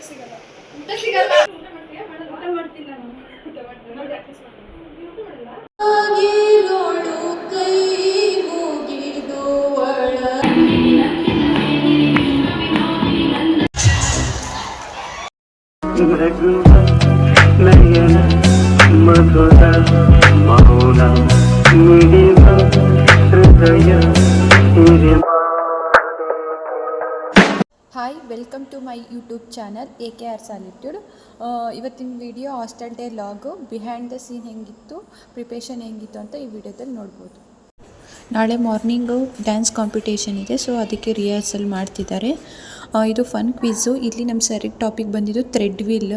ಸಿಗಲ್ಲ. ಊಟ ಮಾಡ್ತೀನಿ ನಾನು. ಊಟ ಮಾಡ್ತೀನಿ ಪ್ರಾಕ್ಟೀಸ್ ಮಾಡ್ತೀನಿ. ನೀನು ಊಟ ಮಾಡಲ್ಲ? ಮಧುರ ಮೌನ ಮಿಡಿವ ಹೃದಯ hi, welcome to my YouTube channel AKR solitude. ಇವತ್ತಿನ video hostel day log. Behind the scene ಹೆಂಗಿತ್ತು, ಪ್ರಿಪ್ರೇಷನ್ ಹೆಂಗಿತ್ತು ಅಂತ ಈ ವಿಡಿಯೋದಲ್ಲಿ ನೋಡ್ಬೋದು. ನಾಳೆ ಮಾರ್ನಿಂಗು ಡ್ಯಾನ್ಸ್ ಕಾಂಪಿಟೇಷನ್ ಇದೆ, ಸೊ ಅದಕ್ಕೆ ರಿಹರ್ಸಲ್ ಮಾಡ್ತಿದ್ದಾರೆ. ಇದು ಫನ್ ಕ್ವಿಝು. ಇಲ್ಲಿ ನಮ್ಮ ಸರಿಗೆ ಟಾಪಿಕ್ ಬಂದಿದ್ದು ಥ್ರೆಡ್ ವೀಲ್,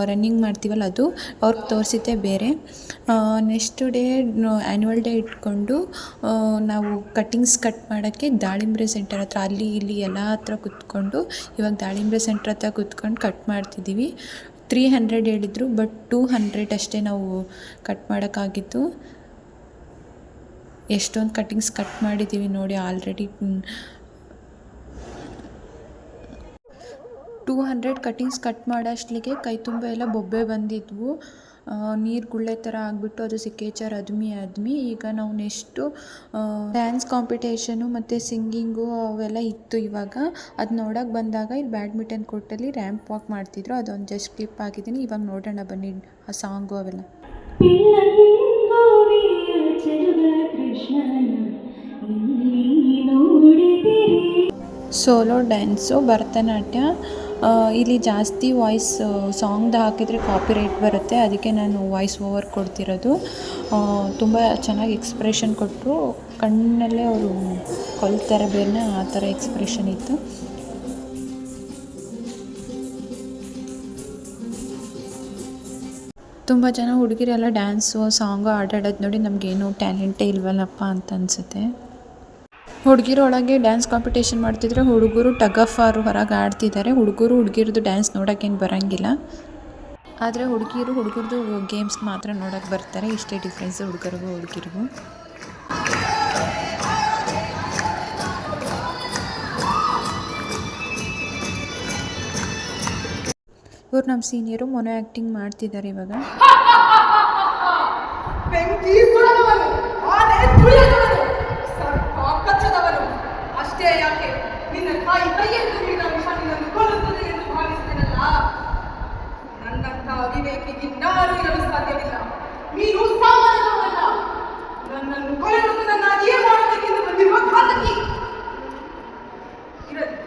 ರನ್ನಿಂಗ್ ಮಾಡ್ತೀವಲ್ಲ ಅದು. ಅವ್ರಿಗೆ ತೋರಿಸಿದ್ದೆ ಬೇರೆ. ನೆಕ್ಸ್ಟ್ ಡೇ ಆ್ಯನ್ಯುವಲ್ ಡೇ ಇಟ್ಕೊಂಡು ನಾವು ಕಟ್ಟಿಂಗ್ಸ್ ಕಟ್ ಮಾಡೋಕ್ಕೆ ದಾಳಿಂಬ್ರೆ ಸೆಂಟರ್ ಹತ್ರ ಅಲ್ಲಿ ಇಲ್ಲಿ ಎಲ್ಲ ಹತ್ರ ಕೂತ್ಕೊಂಡು, ಇವಾಗ ದಾಳಿಂಬ್ರೆ ಸೆಂಟರ್ ಹತ್ರ ಕೂತ್ಕೊಂಡು ಕಟ್ ಮಾಡ್ತಿದ್ದೀವಿ. 300 ಹೇಳಿದರು, ಬಟ್ 200 ಅಷ್ಟೇ ನಾವು ಕಟ್ ಮಾಡೋಕ್ಕಾಗಿತ್ತು. ಎಷ್ಟೊಂದು ಕಟ್ಟಿಂಗ್ಸ್ ಕಟ್ ಮಾಡಿದ್ದೀವಿ ನೋಡಿ ಆಲ್ರೆಡಿ. 200 ಕಟ್ಟಿಂಗ್ಸ್ ಕಟ್ ಮಾಡೋಷ್ಟಲಿಗೆ ಕೈ ತುಂಬ ಎಲ್ಲ ಬೊಬ್ಬೆ ಬಂದಿದ್ವು. ನೀರು ಗುಳ್ಳೆ ಥರ ಆಗಿಬಿಟ್ಟು ಅದು ಸಿಕ್ಕೇಚರ್ ಅದ್ಮಿ. ಈಗ ನಾವು ನೆಕ್ಸ್ಟು ಡ್ಯಾನ್ಸ್ ಕಾಂಪಿಟೇಷನು ಮತ್ತು ಸಿಂಗಿಂಗು ಅವೆಲ್ಲ ಇತ್ತು. ಇವಾಗ ಅದು ನೋಡೋಕೆ ಬಂದಾಗ ಇಲ್ಲಿ ಬ್ಯಾಡ್ಮಿಂಟನ್ ಕೋರ್ಟಲ್ಲಿ ರ್ಯಾಂಪ್ ವಾಕ್ ಮಾಡ್ತಿದ್ರು. ಅದೊಂದು ಜಸ್ಟ್ ಕ್ಲಿಪ್ ಆಗಿದ್ದೀನಿ. ಇವಾಗ ನೋಡೋಣ ಬನ್ನಿ ಆ ಸಾಂಗು ಅವೆಲ್ಲ. Solo dance, Bharatanatyam. ಇಲ್ಲಿ ಜಾಸ್ತಿ ವಾಯ್ಸ್ ಸಾಂಗ್ದು ಹಾಕಿದರೆ ಕಾಪಿರೈಟ್ ಬರುತ್ತೆ, ಅದಕ್ಕೆ ನಾನು ವಾಯ್ಸ್ ಓವರ್ ಕೊಡ್ತಿರೋದು. ತುಂಬ ಚೆನ್ನಾಗಿ ಎಕ್ಸ್ಪ್ರೆಷನ್ ಕೊಟ್ಟರು. ಕಣ್ಣಲ್ಲೇ ಅವರು ಕೊಲ್ತಾರೆ ಬೇರೆನ, ಆ ಥರ ಎಕ್ಸ್ಪ್ರೆಷನ್ ಇತ್ತು. ತುಂಬ ಜನ ಹುಡುಗಿರೆಲ್ಲ ಡ್ಯಾನ್ಸು ಸಾಂಗು ಆಡಾಡೋದು ನೋಡಿ ನಮಗೇನು ಟ್ಯಾಲೆಂಟೇ ಇಲ್ವಲ್ಲಪ್ಪ ಅಂತ ಅನಿಸುತ್ತೆ. ಹುಡುಗಿರೊಳಗೆ ಡ್ಯಾನ್ಸ್ ಕಾಂಪಿಟೇಷನ್ ಮಾಡ್ತಿದ್ರೆ, ಹುಡುಗರು ಟಗ್ ಆಫ್ ವಾರ್ ಹೊರಗೆ ಆಡ್ತಿದ್ದಾರೆ. ಹುಡುಗಿರದು ಡ್ಯಾನ್ಸ್ ನೋಡೋಕ್ಕೇನು ಬರೋಂಗಿಲ್ಲ, ಆದರೆ ಹುಡುಗರದು ಗೇಮ್ಸ್ ಮಾತ್ರ ನೋಡೋಕ್ಕೆ ಬರ್ತಾರೆ. ಇಷ್ಟೇ ಡಿಫ್ರೆನ್ಸು ಹುಡುಗರಿಗೂ. ಇವ್ರು ನಮ್ಮ ಸೀನಿಯರು ಮೊನೊ ಆ್ಯಕ್ಟಿಂಗ್ ಮಾಡ್ತಿದ್ದಾರೆ ಇವಾಗ. ಅಷ್ಟೇ ಯಾಕೆ ನಿನ್ನ ತಾಯಿ ಕೈಯಲ್ಲಿ ನೀಡಿದ ವಿಷ ನಿನ್ನನ್ನು ಕೊಲ್ಲುತ್ತದೆ ಎಂದು ಭಾವಿಸಿದೆನಲ್ಲ. ನನ್ನಂಥ ಅವಿವೇಕಿಗೆ ಇನ್ನಾರೂ ಇರಲು ಸಾಧ್ಯವಿಲ್ಲ. ನೀನು ಸಾಮಾನ್ಯದವನಲ್ಲ. ನನ್ನನ್ನು ಕೊಲ್ಲುವುದನ್ನಾಗಿಯೇ ಮಾಡಬೇಕೆಂದು ಬಂದಿರುವ ಘಾತಕಿ. ಇರಲಿ.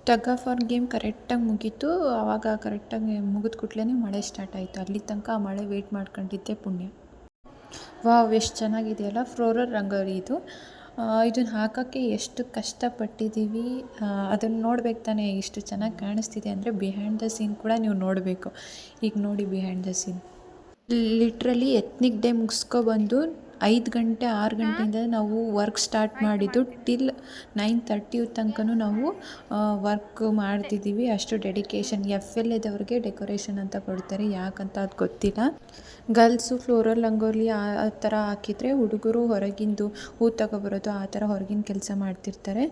ಟಗ್ ಆಫ್ ವಾರ್ ಗೇಮ್ ಕರೆಕ್ಟಾಗಿ ಮುಗೀತು. ಆವಾಗ ಕರೆಕ್ಟಾಗಿ ಮುಗಿದ ಕೂಡಲೇ ಮಳೆ ಸ್ಟಾರ್ಟ್ ಆಯಿತು. ಅಲ್ಲಿ ತನಕ ಆ ಮಳೆ ವೆಯ್ಟ್ ಮಾಡ್ಕೊಂಡಿದ್ದೆ ಪುಣ್ಯ. ವಾವ್, ಎಷ್ಟು ಚೆನ್ನಾಗಿದೆಯಲ್ಲ. ಫ್ಲೋರಲ್ ರಂಗೋಲಿ ಇದು. ಇದನ್ನು ಹಾಕೋಕ್ಕೆ ಎಷ್ಟು ಕಷ್ಟಪಟ್ಟಿದ್ದೀವಿ, ಅದನ್ನು ನೋಡ್ಬೇಕು ತಾನೇ. ಇಷ್ಟು ಚೆನ್ನಾಗಿ ಕಾಣಿಸ್ತಿದೆ ಅಂದರೆ ಬಿಹೈಂಡ್ ದ ಸೀನ್ ಕೂಡ ನೀವು ನೋಡಬೇಕು. ಈಗ ನೋಡಿ behind the scene. Literally ethnic day ಮುಗಿಸ್ಕೊಬಂದು 5 ಗಂಟೆ 6 ಗಂಟೆಯಿಂದ ನಾವು ವರ್ಕ್ ಸ್ಟಾರ್ಟ್ ಮಾಡಿದ್ದು ಟಿಲ್ 9:30 ತನಕನೂ ನಾವು ವರ್ಕ್ ಮಾಡ್ತಿದ್ದೀವಿ. ಅಷ್ಟು ಡೆಡಿಕೇಶನ್. FLAದವ್ರಿಗೆ ಡೆಕೋರೇಷನ್ ಅಂತ ಕೊಡ್ತಾರೆ, ಯಾಕಂತ ಅದು ಗೊತ್ತಿಲ್ಲ. ಗರ್ಲ್ಸು ಫ್ಲೋರಲ್ ರಂಗೋಲಿ ಆ ಥರ ಹಾಕಿದರೆ, ಹುಡುಗರು ಹೊರಗಿಂದು ಹೂ ತಗೊಬರೋದು ಆ ಥರ ಹೊರಗಿನ ಕೆಲಸ ಮಾಡ್ತಿರ್ತಾರೆ.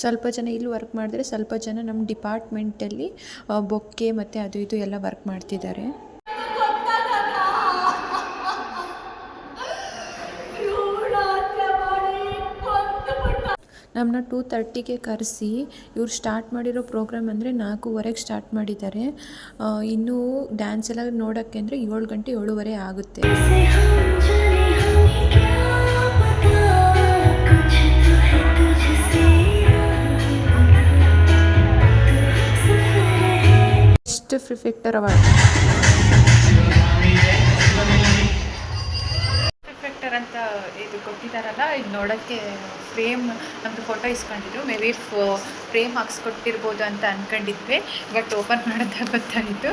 ಸ್ವಲ್ಪ ಜನ ಇಲ್ಲಿ ವರ್ಕ್ ಮಾಡಿದ್ರೆ, ಸ್ವಲ್ಪ ಜನ ನಮ್ಮ ಡಿಪಾರ್ಟ್ಮೆಂಟಲ್ಲಿ ಬೊಕ್ಕೆ ಮತ್ತು ಅದು ಇದು ಎಲ್ಲ ವರ್ಕ್ ಮಾಡ್ತಿದ್ದಾರೆ. ನಮ್ಮನ್ನ 2:30ಗೆ ಕರೆಸಿ ಇವ್ರು ಸ್ಟಾರ್ಟ್ ಮಾಡಿರೋ ಪ್ರೋಗ್ರಾಮ್ ಅಂದರೆ 4:15ಗೆ ಸ್ಟಾರ್ಟ್ ಮಾಡಿದ್ದಾರೆ. ಇನ್ನೂ ಡ್ಯಾನ್ಸ್ ಎಲ್ಲ ನೋಡೋಕ್ಕೆ ಅಂದರೆ 7 ಗಂಟೆ 7:15 ಆಗುತ್ತೆ. ಬೆಸ್ಟ್ ಪ್ರಿಫೆಕ್ಟರ್ ಅವಾರ್ಡ್ ಅಂತ ಇದು ಕೊಟ್ಟಿದ್ದಾರಲ್ಲ, ಇದು ನೋಡೋಕ್ಕೆ ಫ್ರೇಮ್ ನಮ್ಮದು ಫೋಟೋ ಇಸ್ಕೊಂಡಿದ್ರು. ಮೇ ಬಿ ಫ್ರೇಮ್ ಹಾಕ್ಸ್ಕೊಟ್ಟಿರ್ಬೋದು ಅಂತ ಅಂದ್ಕೊಂಡಿದ್ವಿ. ಬಟ್ ಓಪನ್ ಮಾಡೋದಾಗ ಗೊತ್ತಾಯಿತು.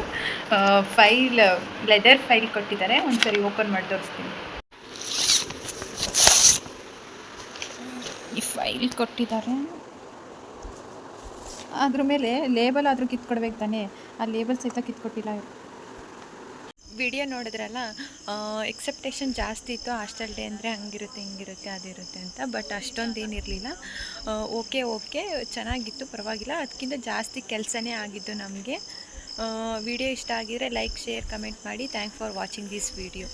ಲೆದರ್ ಫೈಲ್ ಕೊಟ್ಟಿದ್ದಾರೆ. ಒಂದ್ಸರಿ ಓಪನ್ ಮಾಡಿ ತೋರಿಸ್ತೀನಿ. ಈ ಫೈಲ್ ಕೊಟ್ಟಿದ್ದಾರೆ, ಅದ್ರ ಮೇಲೆ ಲೇಬಲ್ ಆದರೂ ಕಿತ್ಕೊಡ್ಬೇಕು ತಾನೆ. ಆ ಲೇಬಲ್ ಸಹಿತ ಕಿತ್ಕೊಟ್ಟಿಲ್ಲ. ವಿಡಿಯೋ ನೋಡಿದ್ರಲ್ಲ, ಎಕ್ಸೆಪ್ಟೇಷನ್ ಜಾಸ್ತಿ ಇತ್ತು. ಹಾಸ್ಟೆಲ್ ಡೇ ಅಂದರೆ ಹಂಗಿರುತ್ತೆ ಹಿಂಗಿರುತ್ತೆ ಅದಿರುತ್ತೆ ಅಂತ. ಬಟ್ ಅಷ್ಟೊಂದು ಏನಿರಲಿಲ್ಲ. ಓಕೆ ಚೆನ್ನಾಗಿತ್ತು, ಪರವಾಗಿಲ್ಲ. ಅದಕ್ಕಿಂತ ಜಾಸ್ತಿ ಕೆಲಸನೇ ಆಗಿದ್ದು ನಮಗೆ. ವಿಡಿಯೋ ಇಷ್ಟ ಆಗಿದರೆ ಲೈಕ್, ಶೇರ್, ಕಮೆಂಟ್ ಮಾಡಿ. Thanks for watching this video.